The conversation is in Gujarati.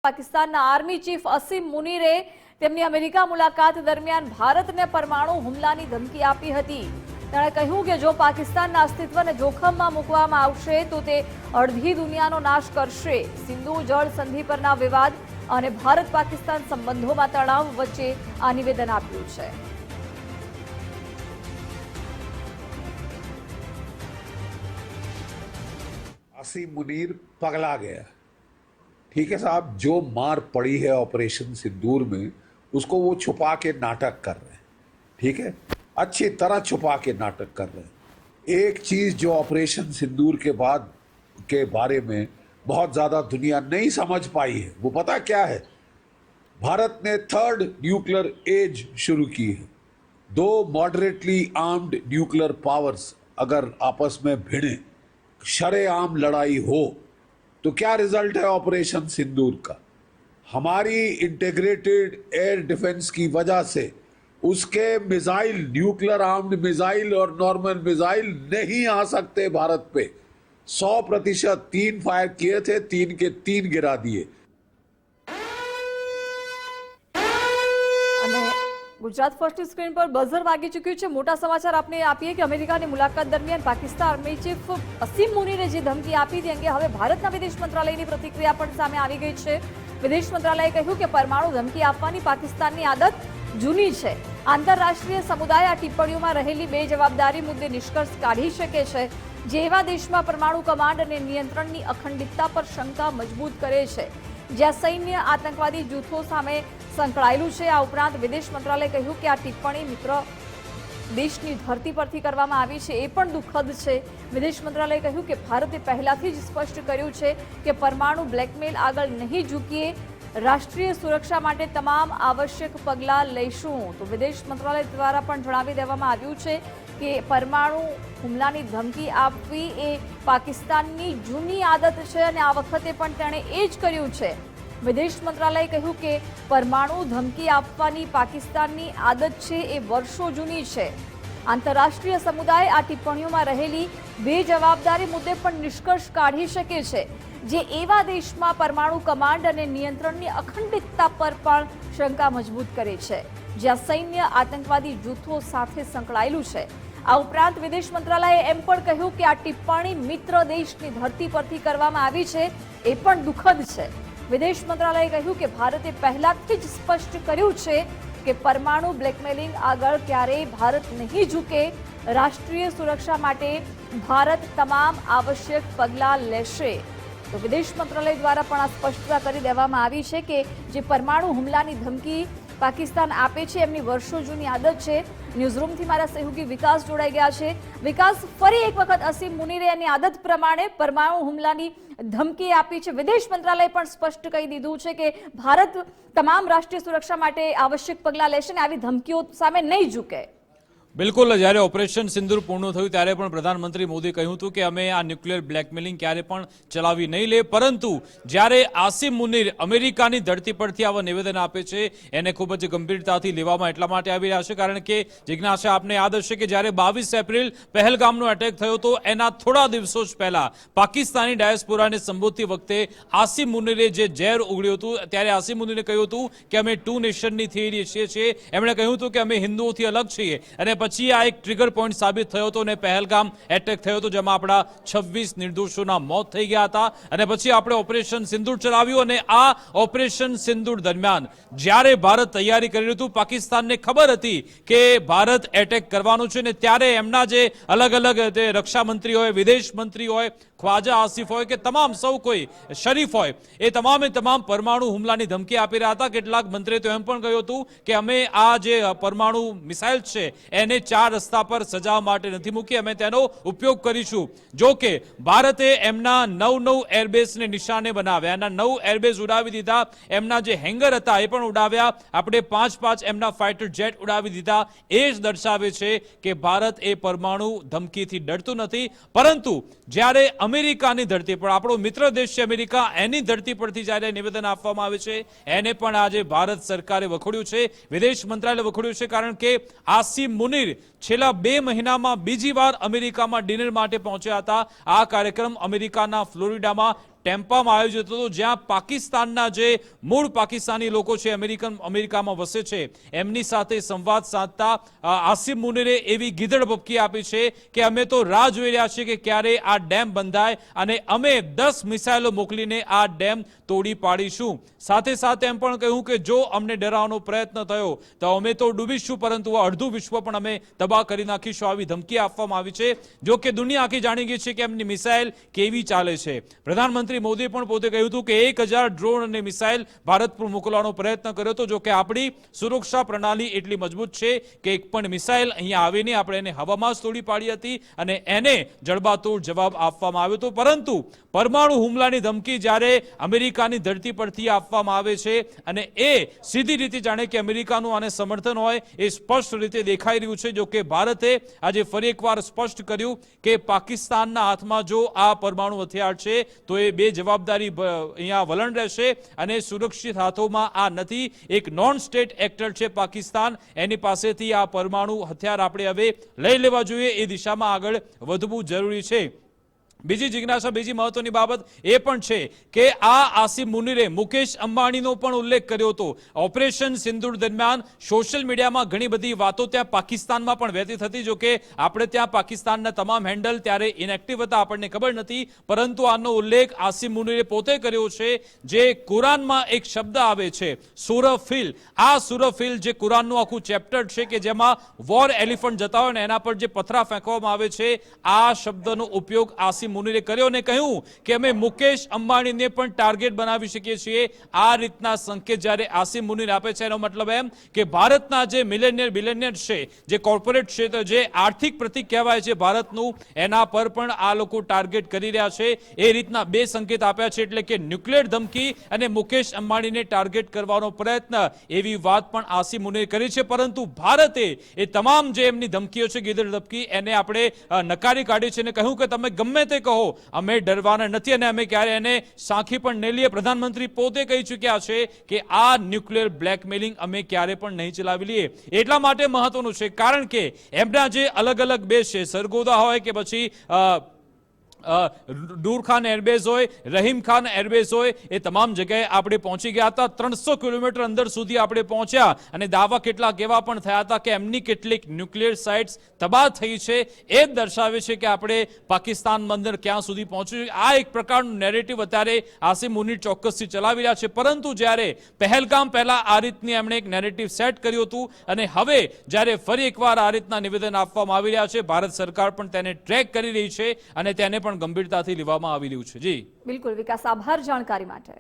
પાકિસ્તાનના આર્મી ચીફ અસીમ મુનીરે તેમની અમેરિકા મુલાકાત દરમિયાન ભારતને પરમાણુ હુમલાની ધમકી આપી હતી। તેણે કહ્યું કે જો પાકિસ્તાનના અસ્તિત્વને જોખમમાં મૂકવામાં આવશે તો તે અડધી દુનિયાનો નાશ કરશે। સિંધુ જળ સંધિ પરના વિવાદ અને ભારત પાકિસ્તાન સંબંધોમાં તણાવ વચ્ચે આ નિવેદન આપ્યું છે। आसिम मुनीर पगला गया। ठीक है साहब, जो मार पड़ी है ऑपरेशन सिंदूर में उसको वो छुपा के नाटक कर रहे हैं। ठीक है, अच्छी तरह छुपा के नाटक कर रहे हैं। एक चीज जो ऑपरेशन सिंदूर के बाद के बारे में बहुत ज्यादा दुनिया नहीं समझ पाई है, वो पता क्या है? भारत ने थर्ड न्यूक्लियर एज शुरू की है। दो मॉडरेटली आर्म्ड न्यूक्लियर पावर्स अगर आपस में भिड़े, शरेआम लड़ाई हो, तो क्या रिजल्ट है ऑपरेशन सिंदूर का? हमारी इंटीग्रेटेड एयर डिफेंस की वजह से उसके मिसाइल, न्यूक्लियर आर्म्ड मिसाइल और नॉर्मल मिसाइल नहीं आ सकते भारत पे। 100% 3 फायर किए थे, 3 के 3 गिरा दिए। गुजरात फर्स्ट स्क्रीन पर बजर वागी चुक्યું છે। મોટા સમાચાર આપને આપીએ કે અમેરિકાની મુલાકાત દરમિયાન પાકિસ્તાન આર્મી ચીફ અસીમ મુનીરે જે ધમકી આપી તે અંગે હવે ભારતના વિદેશ મંત્રાલયની પ્રતિક્રિયા પણ સામે આવી ગઈ છે। વિદેશ મંત્રાલયે કહ્યું કે પરમાણુ ધમકી આપવાની પાકિસ્તાનની આદત જૂની છે। આંતરરાષ્ટ્રીય સમુદાય આ ટિપ્પણીઓમાં રહેલી બેજવાબદારી મુદ્દે નિષ્કર્ષ કાઢી શકે છે જે એવા દેશમાં પરમાણુ કમાન્ડ અને નિયંત્રણની અખંડિતતા પર શંકા મજબૂત કરે છે જ્યાં સૈન્ય આતંકવાદી જૂથો સામે સંકળાયેલું છે। આ ઉપરાંત વિદેશ મંત્રાલયે કહ્યું કે આ ટિપ્પણી મિત્ર દેશની ધરતી પરથી કરવામાં આવી છે, એ પણ દુઃખદ છે। વિદેશ મંત્રાલયે કહ્યું કે ભારતે પહેલાથી જ સ્પષ્ટ કર્યું છે કે પરમાણુ બ્લેકમેલ આગળ નહીં ઝૂકીએ, રાષ્ટ્રીય સુરક્ષા માટે તમામ આવશ્યક પગલાં લઈશું। તો વિદેશ મંત્રાલય દ્વારા પણ જણાવી દેવામાં આવ્યું છે કે પરમાણુ હુમલાની ધમકી આપવી એ પાકિસ્તાનની જૂની આદત છે અને આ વખતે પણ તેણે એ જ કર્યું છે। વિદેશ મંત્રાલયે કહ્યું કે પરમાણુ ધમકી આપવાની પાકિસ્તાનની આદત છે એ વર્ષો જૂની છે। આંતરરાષ્ટ્રીય સમુદાય આ ટિપ્પણીઓમાં રહેલી બેજવાબદારી મુદ્દે પણ નિષ્કર્ષ કાઢી શકે છે જે એવા દેશમાં પરમાણુ કમાન્ડ અને નિયંત્રણની અખંડિતતા પર પણ શંકા મજબૂત કરે છે જ્યાં સૈન્ય આતંકવાદી જૂથો સાથે સંકળાયેલું છે। આ ઉપરાંત વિદેશ મંત્રાલયે એમ પણ કહ્યું કે આ ટિપ્પણી મિત્ર દેશની ધરતી પરથી કરવામાં આવી છે, એ પણ દુઃખદ છે। વિદેશ મંત્રાલયે કહ્યું કે ભારતે પહેલાથી જ સ્પષ્ટ કર્યું છે કે પરમાણુ બ્લેકમેલિંગ આગળ ક્યારેય ભારત નહીં ઝૂકે, રાષ્ટ્રીય સુરક્ષા માટે ભારત તમામ આવશ્યક પગલાં લેશે। તો વિદેશ મંત્રાલય દ્વારા પણ આ સ્પષ્ટતા કરી દેવામાં આવી છે કે જે પરમાણુ હુમલાની ધમકી પાકિસ્તાન આપે છે એમની વર્ષો જૂની આદત છે। ન્યૂઝરૂમથી મારા સહયોગી વિકાસ જોડાઈ ગયા છે। વિકાસ, ફરી એક વખત અસીમ મુનીરે એની આદત પ્રમાણે પરમાણુ હુમલાની ધમકી આપી છે। વિદેશ મંત્રાલય પણ સ્પષ્ટ કહી દીધું છે કે ભારત તમામ રાષ્ટ્રીય સુરક્ષા માટે આવશ્યક પગલાં લેશે અને આવી ધમકીઓ સામે નહીં ઝૂકે। બિલકુલ, જ્યારે ઓપરેશન સિંદૂર પૂર્ણ થયું ત્યારે પણ પ્રધાનમંત્રી મોદીએ કહ્યું હતું કે અમે આ ન્યુક્લિયર બ્લેકમેલિંગ ક્યારે પણ ચલાવી નહીં લે, પરંતુ જ્યારે આસિમ મુનીર અમેરિકાની ધરતી પરથી આવા નિવેદન આપે છે એને ખૂબ જ ગંભીરતાથી લેવામાં એટલા માટે આવી રહ્યા છે કારણ કે જિજ્ઞાસા આપને યાદ હશે કે જ્યારે 22 એપ્રિલ પહેલગામનો એટેક થયો હતો એના થોડા દિવસો જ પહેલા પાકિસ્તાની ડાયસ્પોરાને સંબોધતી વખતે આસિમ મુનીરે જે ઝેર ઉગડ્યું હતું ત્યારે આસિમ મુનીરે કહ્યું હતું કે અમે 2 નેશનની થિયરી છીએ। એમણે કહ્યું હતું કે અમે હિન્દુઓથી અલગ છીએ અને પછી આ એક ટ્રિગર પોઈન્ટ સાબિત થયો હતો અને પહેલગામ એટેક થયો હતો જેમાં આપણા 26 નિર્દોષોના મોત થઈ ગયા હતા અને પછી આપણે ઓપરેશન સિંદૂર ચલાવ્યું અને આ ઓપરેશન સિંદૂર દરમિયાન જ્યારે ભારત તૈયારી કરી રહ્યું હતું, પાકિસ્તાનને ખબર હતી કે ભારત એટેક કરવાનું છે ને ત્યારે એમના જે અલગ અલગ રક્ષા મંત્રી હોય, વિદેશ મંત્રી હોય, ખ્વાજા આસિફ હોય કે તમામ સૌ કોઈ શરીફ હોય, એ તમામે તમામ પરમાણુ હુમલાની ધમકી આપી રહ્યા હતા। કેટલાક મંત્રીએ તો એમ પણ કહ્યું હતું કે અમે આ જે પરમાણુ મિસાઇલ છે એને 4 રસ્તા પર સજાવવા માટે નથી મૂકી, અમે તેનો ઉપયોગ કરીશું। જો કે ભારતે એમના 9 એરબેઝને નિશાને બનાવ્યા, એના 9 એરબેઝ ઉડાવી દીધા, એમના જે હેંગર હતા એ પણ ઉડાવ્યા, આપણે 5 એમના ફાઇટર જેટ ઉડાવી દીધા। એ જ દર્શાવે છે કે ભારત એ પરમાણુ ધમકીથી ડરતું નથી, પરંતુ જ્યારે અમેરિકાની ધરતી પર આપણો મિત્ર દેશ છે અમેરિકા, એની ધરતી પરથી જ્યારે નિવેદન આપવામાં આવે છે એને પણ આજે ભારત સરકારે વખોડ્યું છે, વિદેશ મંત્રાલયે વખોડ્યું છે કારણ કે આસિમ મુનીર છેલ્લા 2 મહિનામાં બીજી વાર અમેરિકામાં ડિનર માટે પહોંચ્યા હતા। આ કાર્યક્રમ અમેરિકાના ફ્લોરિડામાં ટેમ્પામાં આયોજિત હતો, જ્યાં પાકિસ્તાનના જે મૂળ પાકિસ્તાની લોકો છે, અમેરિકામાં વસે છે, એમની સાથે સંવાદ સાધતા આસિમ મુનીરે એવી ગીદડ ભપકી આપી છે કે અમે તો રાહ જોઈ રહ્યા છીએ કે ક્યારે આ ડેમ બંધાય અને અમે 10 મિસાઇલો મોકલીને આ ડેમ તોડી પાડીશું. સાથે સાથે એમ પણ કહ્યું કે જો અમને ડરાવવાનો પ્રયત્ન થયો તો અમે તો ડૂબીશું, પરંતુ અડધું વિશ્વ પણ અમે તબાહ કરી નાખીશું, આવી ધમકી આપવામાં આવી છે. જો કે દુનિયા આખી જાણી ગઈ છે કે એમની મિસાઇલ કેવી ચાલે છે. પ્રધાનમંત્રી મોદીએ પણ પોતે કહ્યું હતું કે 1000 ડ્રોન અને મિસાઇલ ભારત પર મોકલવાનો પ્રયત્ન કર્યો હતો. જો કે આપણી સુરક્ષા પ્રણાલી એટલી મજબૂત છે કે એક પણ મિસાઇલ અહીંયા આવે નહીં, આપણે એને હવામાં જ તોડી પાડી હતી અને એને જડબાતોડ જવાબ આપવામાં આવ્યો હતો. પરંતુ પરમાણુ હુમલાની ધમકી જ્યારે અમેરિકાની ધરતી પરથી આપવામાં આવે છે અને એ સીધી રીતે જાણે કે અમેરિકાનું આને સમર્થન હોય એ સ્પષ્ટ રીતે દેખાઈ રહ્યું છે. જો કે ભારતે આજે ફરી એકવાર સ્પષ્ટ કર્યું કે પાકિસ્તાનના હાથમાં જો આ પરમાણુ હથિયાર છે તો એ બે જવાબદારી અહીંયા વલણ રહેશે અને સુરક્ષિત હાથોમાં આ નથી. એક નોન સ્ટેટ એક્ટર છે પાકિસ્તાન, એની પાસેથી આ પરમાણુ હથિયાર આપણે હવે લઈ લેવા જોઈએ, એ દિશામાં આગળ વધવું જરૂરી છે. બીજી જિજ્ઞાસા, બીજી મહત્વની બાબત એ પણ છે કે આ આસિમ મુનીરે મુકેશ અંબાણીનો પણ ઉલ્લેખ કર્યો હતો. ઓપરેશન સિંદૂર દરમિયાન સોશિયલ મીડિયામાં ઘણી બધી વાતો ત્યાં પાકિસ્તાનમાં પણ વહેતી થતી. જો કે આપણે ત્યાં પાકિસ્તાનના તમામ હેન્ડલ ત્યારે ઇનએક્ટિવ હતા, આપણને ખબર નથી, પરંતુ આનો ઉલ્લેખ આસિમ મુનીરે પોતે કર્યો છે. જે કુરાનમાં એક શબ્દ આવે છે સુરફિલ, આ સુરફિલ જે કુરાનનું આખું ચેપ્ટર છે કે જેમાં વોર એલિફન્ટ જતા હોય ને એના પર જે પથરા ફેંકવામાં આવે છે, આ શબ્દનો ઉપયોગ આસિમ મુનીરે કર્યો અને કહ્યું કે અમે મુકેશ અંબાણીને પણ ટાર્ગેટ બનાવી શકીએ છીએ. આ રીતના સંકેત જ્યારે આસિમ મુનીર આપે છે, એનો મતલબ એમ કે ભારતના જે મિલેનિયર બિલિયનિયર છે, જે કોર્પોરેટ ક્ષેત્ર, જે આર્થિક પ્રતિક કહેવાય છે ભારતનું, એના પર પણ આ લોકો ટાર્ગેટ કરી રહ્યા છે. એ રીતના બે સંકેત આપ્યા છે, એટલે કે ન્યુક્લિયર ધમકી અને મુકેશ અંબાણીને ટાર્ગેટ કરવાનો પ્રયત્ન, એવી વાત પણ આસિમ મુનીરે કરી છે. પરંતુ ભારતે એ તમામ જે એમની ધમકીઓ છે, ગીદડ ધમકી, એને આપણે નકારી કાઢી છે અને કહ્યું કે તમે ગમે તે કહો, અમે ડરવાના નથી અને અમે ક્યારે એને સાંખી પણ નહીં લઈએ. પ્રધાનમંત્રી પોતે કહી ચૂક્યા છે કે આ ન્યુક્લિયર બ્લેકમેલિંગ અમે ક્યારે પણ નહીં ચલાવી લઈએ. એટલા માટે મહત્વનું છે કારણ કે એમના જે અલગ અલગ બેઝ છે, સરગોદા હોય કે પછી નૂર ખાન એરબેઝ હોય, રહીમ ખાન એરબેઝ હોય, એ તમામ જગ્યાએ આપણે પહોંચી ગયા હતા. 300 કિલોમીટર અંદર સુધી આપણે પહોંચ્યા અને દાવા કેટલાક એવા પણ થયા હતા કે એમની કેટલીક ન્યુક્લિયર સાઇટ્સ તબાહ થઈ છે. એ જ દર્શાવે છે કે આપણે પાકિસ્તાન અંદર ક્યાં સુધી પહોંચ્યું. આ એક પ્રકારનું નેરેટિવ અત્યારે આસિમ મુનીર ચોક્કસથી ચલાવી રહ્યા છે. પરંતુ જ્યારે પહેલગામ પહેલા આ રીતની એમણે એક નેરેટિવ સેટ કર્યું હતું અને હવે જ્યારે ફરી એકવાર આ રીતના નિવેદન આપવામાં આવી રહ્યા છે, ભારત સરકાર પણ તેને ટ્રેક કરી રહી છે અને તેને પણ ગંભીરતાથી લેવામાં આવી રહ્યું છે. જી બિલકુલ વિકાસ, આભાર જાણકારી માટે.